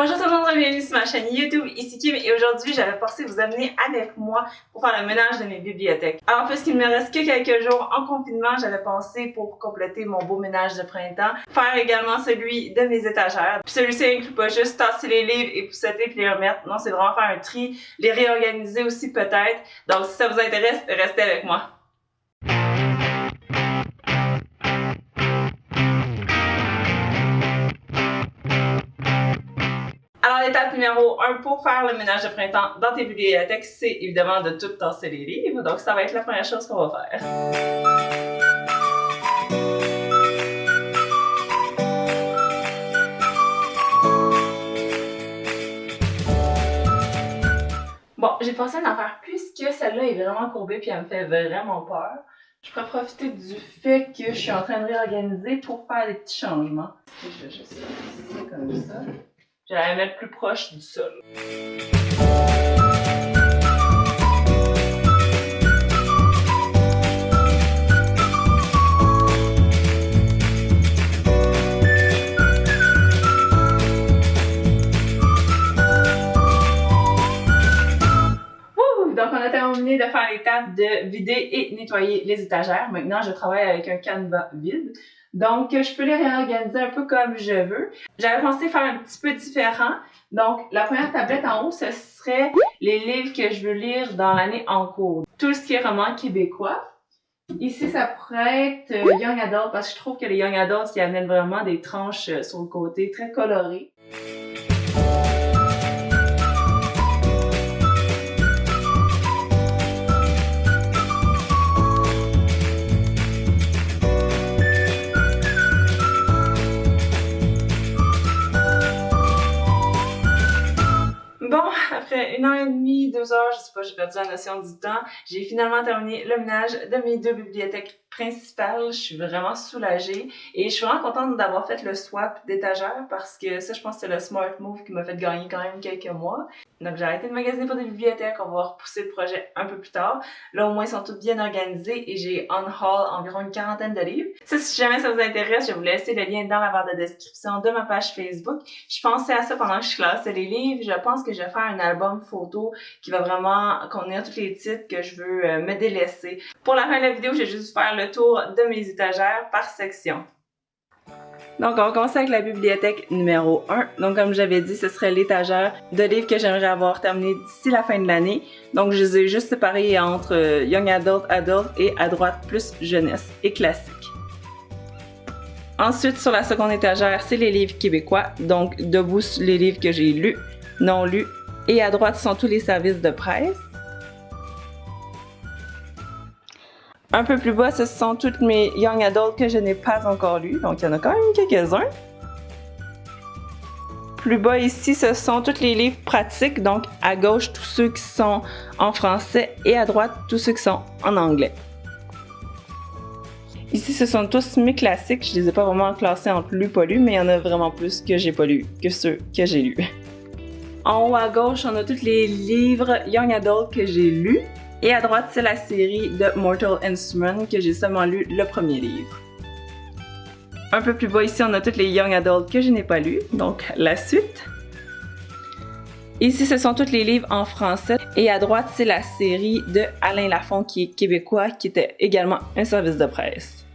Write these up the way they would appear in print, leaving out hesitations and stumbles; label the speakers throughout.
Speaker 1: Bonjour tout le monde, bienvenue sur ma chaîne YouTube, ici Kim et aujourd'hui j'avais pensé vous amener avec moi pour faire le ménage de mes bibliothèques. Alors puisqu'il me reste que quelques jours en confinement, j'avais pensé pour compléter mon beau ménage de printemps, faire également celui de mes étagères. Puis celui-ci inclut pas juste tasser les livres et pousseter puis les remettre, non c'est vraiment faire un tri, les réorganiser aussi peut-être. Donc si ça vous intéresse, restez avec moi. Alors, l'étape numéro 1 pour faire le ménage de printemps dans tes bibliothèques, c'est évidemment de tout tasser les livres. Donc, ça va être la première chose qu'on va faire. Bon, j'ai pensé à en faire plus que celle-là est vraiment courbée puis elle me fait vraiment peur. Je pourrais profiter du fait que je suis en train de réorganiser pour faire des petits changements. Je vais juste faire ça comme ça. Je vais la mettre plus proche du sol. Donc, on a terminé de faire l'étape de vider et nettoyer les étagères. Maintenant, je travaille avec un canevas vide. Donc, je peux les réorganiser un peu comme je veux. J'avais pensé faire un petit peu différent. Donc, la première tablette en haut, ce serait les livres que je veux lire dans l'année en cours. Tout ce qui est roman québécois. Ici, ça pourrait être Young Adult parce que je trouve que les Young Adults, ils amènent vraiment des tranches sur le côté très colorées. Bon, après 1h30, 2 heures, je sais pas, j'ai perdu la notion du temps, j'ai finalement terminé le ménage de mes deux bibliothèques principales. Je suis vraiment soulagée et je suis vraiment contente d'avoir fait le swap d'étagères parce que ça, je pense que c'est le smart move qui m'a fait gagner quand même quelques mois. Donc j'ai arrêté de magasiner pour des bibliothèques, on va repousser le projet un peu plus tard. Là au moins ils sont toutes bien organisées et j'ai on haul environ une quarantaine de livres. Ça, si jamais ça vous intéresse, je vais vous laisser le lien dans la barre de description de ma page Facebook. Je pensais à ça pendant que je classais les livres. Je pense que je vais faire un album photo qui va vraiment contenir tous les titres que je veux me délaisser. Pour la fin de la vidéo, je vais juste faire le tour de mes étagères par section. Donc, on va commencer avec la bibliothèque numéro 1. Donc, comme j'avais dit, ce serait l'étagère de livres que j'aimerais avoir terminé d'ici la fin de l'année. Donc, je les ai juste séparés entre Young Adult, Adult et à droite plus jeunesse et classique. Ensuite, sur la seconde étagère, c'est les livres québécois. Donc, debout, les livres que j'ai lus, non lus. Et à droite sont tous les services de presse. Un peu plus bas, ce sont toutes mes Young Adult que je n'ai pas encore lus, donc il y en a quand même quelques-uns. Plus bas ici, ce sont tous les livres pratiques, donc à gauche, tous ceux qui sont en français et à droite, tous ceux qui sont en anglais. Ici, ce sont tous mes classiques, je les ai pas vraiment classés entre lus, pas lus, mais il y en a vraiment plus que j'ai pas lus que ceux que j'ai lus. En haut à gauche, on a tous les livres Young Adult que j'ai lus. Et à droite, c'est la série de Mortal Instruments que j'ai seulement lu le premier livre. Un peu plus bas ici, on a tous les Young Adult que je n'ai pas lus, donc la suite. Ici, ce sont tous les livres en français. Et à droite, c'est la série de Alain Lafont qui est québécois, qui était également un service de presse.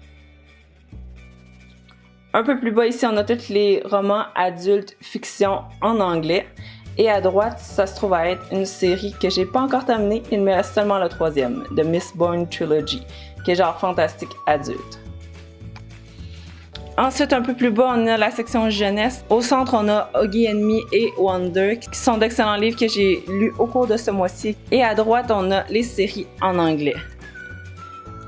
Speaker 1: Un peu plus bas ici, on a tous les romans adultes fiction en anglais. Et à droite, ça se trouve à être une série que j'ai pas encore terminée, il me reste seulement le troisième, de Mistborn Trilogy, qui est genre fantastique adulte. Ensuite, un peu plus bas, on a la section jeunesse. Au centre, on a Oggy and Me et Wonder, qui sont d'excellents livres que j'ai lus au cours de ce mois-ci. Et à droite, on a les séries en anglais.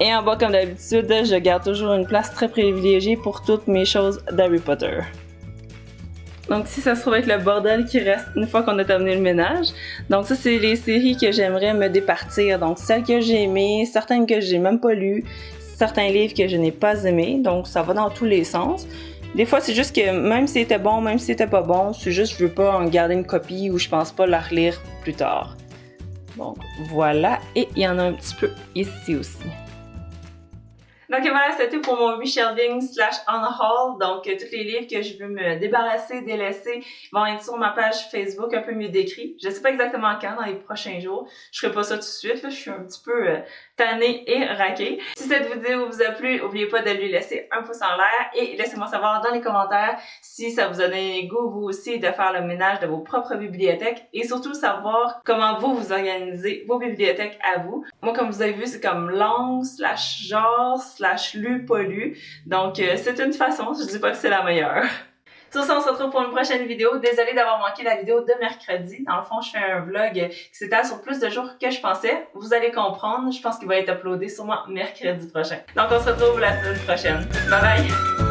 Speaker 1: Et en bas, comme d'habitude, je garde toujours une place très privilégiée pour toutes mes choses d'Harry Potter. Donc ici, ça se trouve être le bordel qui reste une fois qu'on a terminé le ménage. Donc ça, c'est les séries que j'aimerais me départir. Donc celles que j'ai aimées, certaines que j'ai même pas lues, certains livres que je n'ai pas aimés. Donc ça va dans tous les sens. Des fois, c'est juste que même si c'était bon, même si c'était pas bon, c'est juste je veux pas en garder une copie ou je pense pas la relire plus tard. Donc voilà. Et il y en a un petit peu ici aussi. Donc voilà, c'était tout pour mon reshelving / on haul. Donc tous les livres que je veux me débarrasser, délaisser vont être sur ma page Facebook un peu mieux décrit. Je sais pas exactement quand, dans les prochains jours. Je ferai pas ça tout de suite, là. Je suis un petit peu tannée et raquée. Si cette vidéo vous a plu, n'oubliez pas de lui laisser un pouce en l'air et laissez-moi savoir dans les commentaires si ça vous a donné goût vous aussi de faire le ménage de vos propres bibliothèques et surtout savoir comment vous organisez vos bibliothèques à vous. Moi, comme vous avez vu, c'est comme langue / genre / lu, pas lu. Donc, c'est une façon, je dis pas que c'est la meilleure. Sur ça, on se retrouve pour une prochaine vidéo. Désolée d'avoir manqué la vidéo de mercredi. Dans le fond, je fais un vlog qui s'étale sur plus de jours que je pensais. Vous allez comprendre, je pense qu'il va être uploadé sûrement mercredi prochain. Donc, on se retrouve la semaine prochaine. Bye bye!